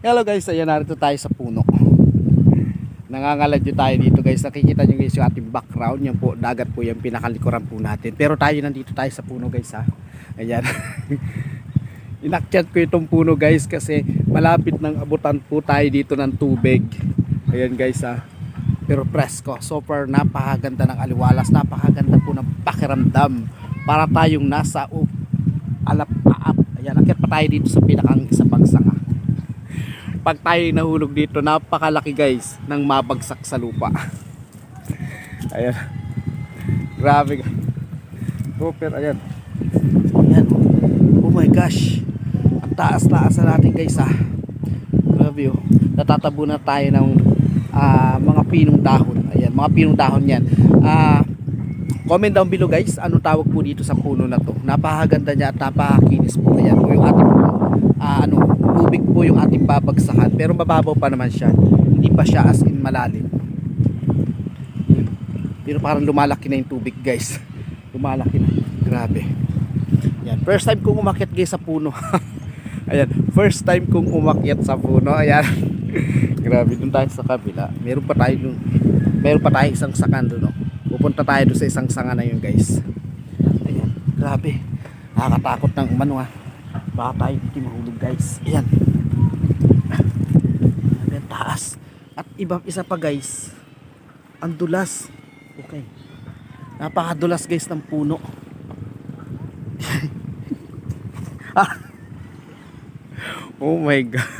Hello guys, ayan, narito tayo sa puno. Nangangaladyo tayo dito guys. Nakikita nyo guys yung ating background. Yan po, dagat po yung pinakalikuran po natin. Pero tayo nandito tayo sa puno guys ha. Ayan. Inakyat ko itong puno guys kasi malapit ng abutan po tayo dito ng tubig. Ayan guys ha. Pero presko, super napakaganda ng aliwalas. Napakaganda po ng pakiramdam. Para tayong nasa alap-aap. Ayan, akyat pa tayo dito sa pinakang isa pang sanga. Pag tayo nahulog dito, napakalaki guys ng mabagsak sa lupa. Ayan. Grabe. Super, ayan. Ayan. Oh my gosh. Ang taas-taas na natin guys ha. Grabe oh. Natatabunan tayo ng mga pinong dahon. Ayan, mga pinong dahon yan. Comment down below guys, anong tawag po dito sa puno na to. Napakaganda niya at napakakinis po. Ayan po yung ating tubig po yung ating babagsakan, pero mababaw pa naman siya, hindi pa siya as in malalim, pero parang lumalaki na yung tubig guys. Lumalaki na, grabe. Yan, first time kong umakyat guys sa puno. Ayan, first time kong umakyat sa puno. Ayan. Grabe, dun tayo sa kabila, meron pa tayo isang sakan dun, no? Pupunta tayo dun sa isang sanga na yun guys. Ayan, grabe, nakakatakot ng umano ha. Baka tayo dito mahulog guys. Ayan. Ayan, taas. At isa pa guys, ang dulas. Okay, napakadulas guys ng puno. Oh my god.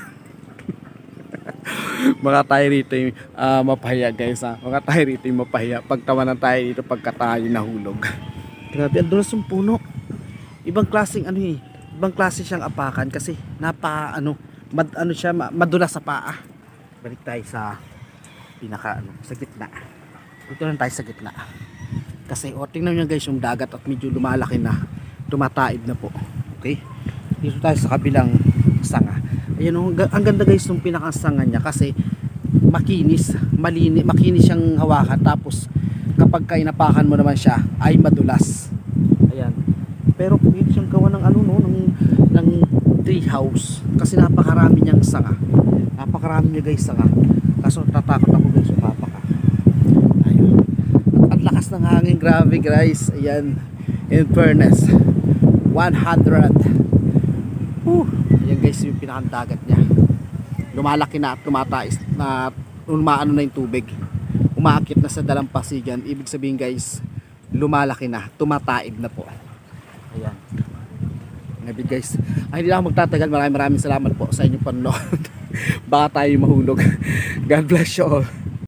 Mga tayo rito yung mapahiya guys ha. Mga tayo rito yung mapahiya. Pagtawanan tayo dito pagka tayo nahulog. Grabe, ang dulas ng puno. Ibang klaseng ibang klase siyang apakan kasi madulas sa paa. Balik tayo sa pinaka sa gitna. Dito lang tayo sa gitna. Kasi tingnan niyo guys yung dagat at medyo lumalaki na, tumataib na po. Okay? Dito tayo sa kabilang sanga. Ayan ang ganda guys ng pinakasanga niya kasi makinis siyang hawakan, tapos kapag kainapakan mo naman siya ay madulas. Ayan. Pero pwede siyang gawa ng ng tree house kasi napakarami niyang sanga. Napakarami niya guys sanga. Kaso tatakot ako guys sumapa ka. Ayun. At ang lakas ng hangin, grabe guys. Ayan. In fairness, 100. Ayan guys yung pinakandagat niya. Lumalaki na at tumatais na umaano na yung tubig. Umaakit na sa dalampasigan. Ibig sabihin guys, lumalaki na, tumataib na po. Ayan. Ngayon guys, hindi na ako magtatagal. Maraming salamat po sa inyong panonood. Baka tayo mahulog. God bless you all.